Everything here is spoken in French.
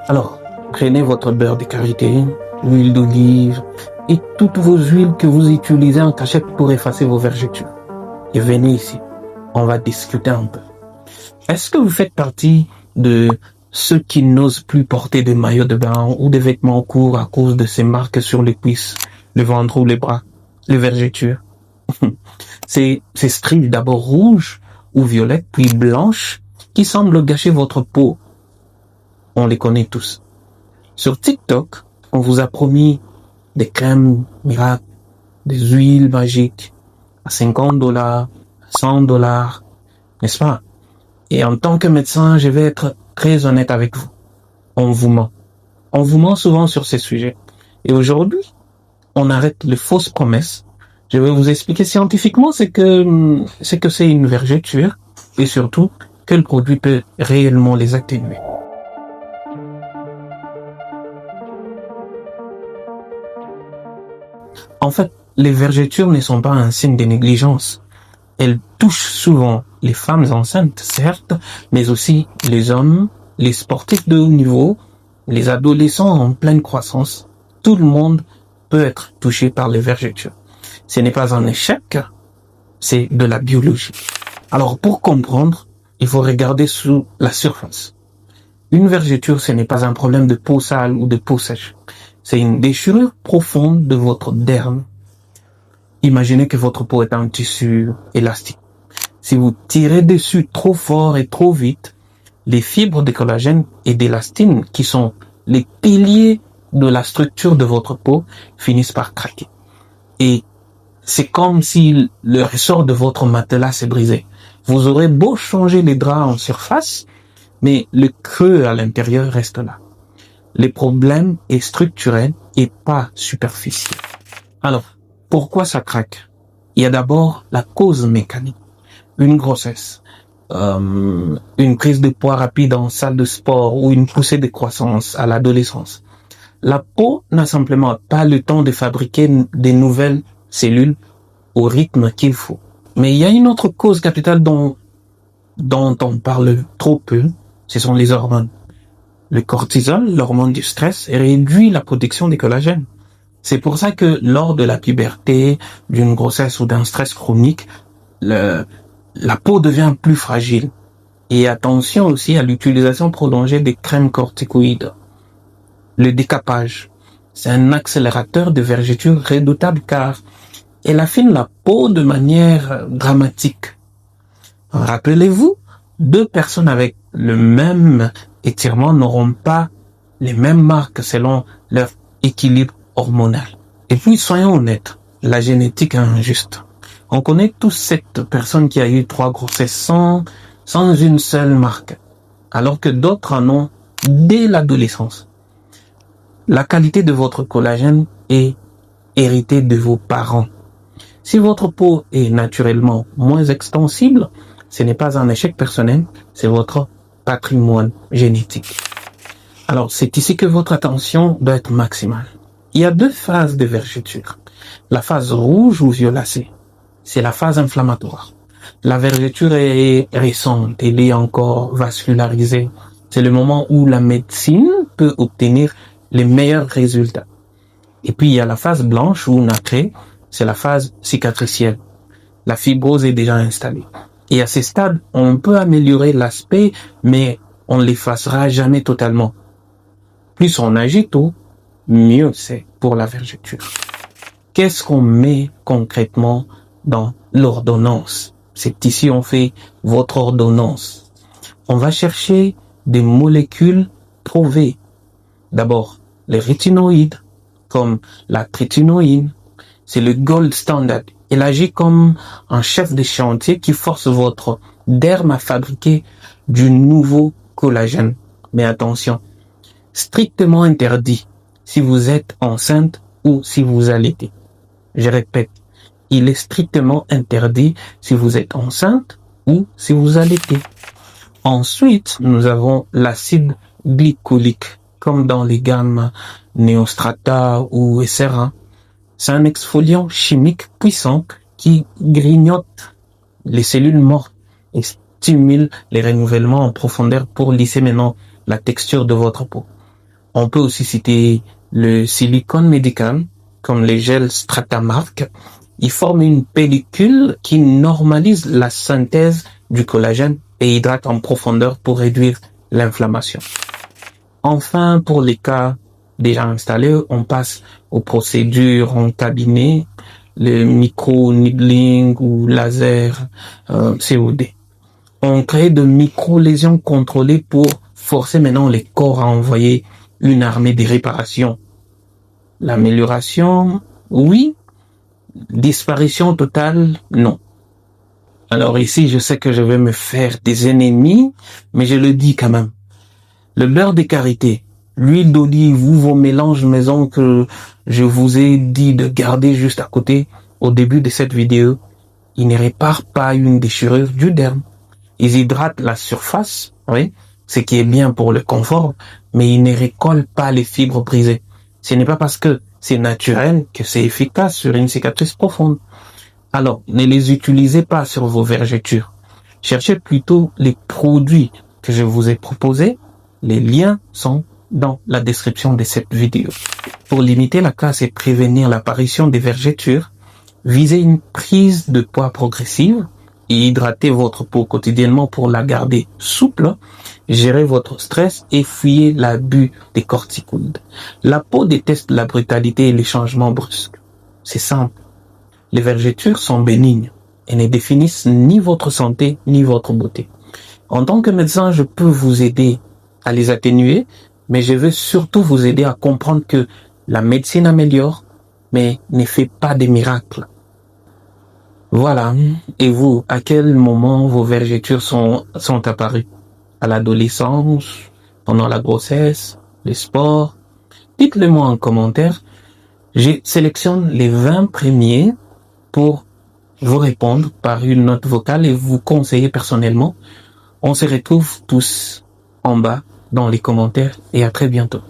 Alors, prenez votre beurre de karité, l'huile d'olive et toutes vos huiles que vous utilisez en cachette pour effacer vos vergetures. Et venez ici, on va discuter un peu. Est-ce que vous faites partie de ceux qui n'osent plus porter de maillot de bain ou des vêtements courts à cause de ces marques sur les cuisses, le ventre ou les bras, les vergetures? Ces stries d'abord rouges ou violettes, puis blanches, qui semblent gâcher votre peau. On les connaît tous. Sur TikTok, on vous a promis des crèmes miracles, des huiles magiques à $50, $100, n'est-ce pas? Et en tant que médecin, je vais être très honnête avec vous. On vous ment. On vous ment souvent sur ces sujets. Et aujourd'hui, on arrête les fausses promesses. Je vais vous expliquer scientifiquement ce que c'est une vergeture et surtout quel produit peut réellement les atténuer. En fait, les vergetures ne sont pas un signe de négligence. Elles touchent souvent les femmes enceintes, certes, mais aussi les hommes, les sportifs de haut niveau, les adolescents en pleine croissance. Tout le monde peut être touché par les vergetures. Ce n'est pas un échec, c'est de la biologie. Alors pour comprendre, il faut regarder sous la surface. Une vergeture, ce n'est pas un problème de peau sale ou de peau sèche. C'est une déchirure profonde de votre derme. Imaginez que votre peau est un tissu élastique. Si vous tirez dessus trop fort et trop vite, les fibres de collagène et d'élastine, qui sont les piliers de la structure de votre peau, finissent par craquer. Et c'est comme si le ressort de votre matelas s'est brisé. Vous aurez beau changer les draps en surface, mais le creux à l'intérieur reste là. Le problème est structurel et pas superficiel. Alors, pourquoi ça craque? Il y a d'abord la cause mécanique. Une grossesse, une prise de poids rapide en salle de sport ou une poussée de croissance à l'adolescence. La peau n'a simplement pas le temps de fabriquer des nouvelles cellules au rythme qu'il faut. Mais il y a une autre cause capitale dont on parle trop peu, ce sont les hormones. Le cortisol, l'hormone du stress, réduit la production des collagènes. C'est pour ça que lors de la puberté, d'une grossesse ou d'un stress chronique, la peau devient plus fragile. Et attention aussi à l'utilisation prolongée des crèmes corticoïdes. Le décapage, c'est un accélérateur de vergeture redoutable car elle affine la peau de manière dramatique. Rappelez-vous, deux personnes avec le même étirement n'auront pas les mêmes marques selon leur équilibre hormonal. Et puis, soyons honnêtes, la génétique est injuste. On connaît tous cette personne qui a eu 3 grossesses sans une seule marque, alors que d'autres en ont dès l'adolescence. La qualité de votre collagène est héritée de vos parents. Si votre peau est naturellement moins extensible, ce n'est pas un échec personnel, c'est votre patrimoine génétique. Alors, c'est ici que votre attention doit être maximale. Il y a 2 phases de vergeture. La phase rouge ou violacée, c'est la phase inflammatoire. La vergeture est récente, elle est encore vascularisée. C'est le moment où la médecine peut obtenir les meilleurs résultats. Et puis, il y a la phase blanche ou nacrée, c'est la phase cicatricielle. La fibrose est déjà installée. Et à ce stade, on peut améliorer l'aspect, mais on ne l'effacera jamais totalement. Plus on agit tôt, mieux c'est pour la vergeture. Qu'est-ce qu'on met concrètement dans l'ordonnance? C'est ici on fait votre ordonnance. On va chercher des molécules prouvées. D'abord, les rétinoïdes, comme la trétinoïne, c'est le gold standard. Elle agit comme un chef de chantier qui force votre derme à fabriquer du nouveau collagène. Mais attention, strictement interdit si vous êtes enceinte ou si vous allaitez. Je répète, il est strictement interdit si vous êtes enceinte ou si vous allaitez. Ensuite, nous avons l'acide glycolique, comme dans les gammes Neostrata ou Essera. C'est un exfoliant chimique puissant qui grignote les cellules mortes et stimule les renouvellements en profondeur pour lisser maintenant la texture de votre peau. On peut aussi citer le silicone médical, comme les gels Stratamark. Ils forment une pellicule qui normalise la synthèse du collagène et hydrate en profondeur pour réduire l'inflammation. Enfin, pour les cas déjà installés, on passe aux procédures en cabinet, le micro-needling ou laser COD. On crée de micro-lésions contrôlées pour forcer maintenant les corps à envoyer une armée de réparation. L'amélioration, oui. Disparition totale, non. Alors ici, je sais que je vais me faire des ennemis, mais je le dis quand même. Le beurre de karité, l'huile d'olive ou vos mélanges maison que je vous ai dit de garder juste à côté au début de cette vidéo, ils ne réparent pas une déchirure du derme. Ils hydratent la surface, oui, ce qui est bien pour le confort, mais ils ne recollent pas les fibres brisées. Ce n'est pas parce que c'est naturel que c'est efficace sur une cicatrice profonde. Alors, ne les utilisez pas sur vos vergetures. Cherchez plutôt les produits que je vous ai proposés. Les liens sont dans la description de cette vidéo. Pour limiter la casse et prévenir l'apparition des vergetures, visez une prise de poids progressive et hydratez votre peau quotidiennement pour la garder souple. Gérez votre stress et fuyez l'abus des corticoïdes. La peau déteste la brutalité et les changements brusques. C'est simple. Les vergetures sont bénignes et ne définissent ni votre santé ni votre beauté. En tant que médecin, je peux vous aider à les atténuer, mais je veux surtout vous aider à comprendre que la médecine améliore, mais ne fait pas des miracles. Voilà. Et vous, à quel moment vos vergetures sont apparues? À l'adolescence, pendant la grossesse, les sports? Dites-le moi en commentaire. Je sélectionne les 20 premiers pour vous répondre par une note vocale et vous conseiller personnellement. On se retrouve tous en bas dans les commentaires et à très bientôt.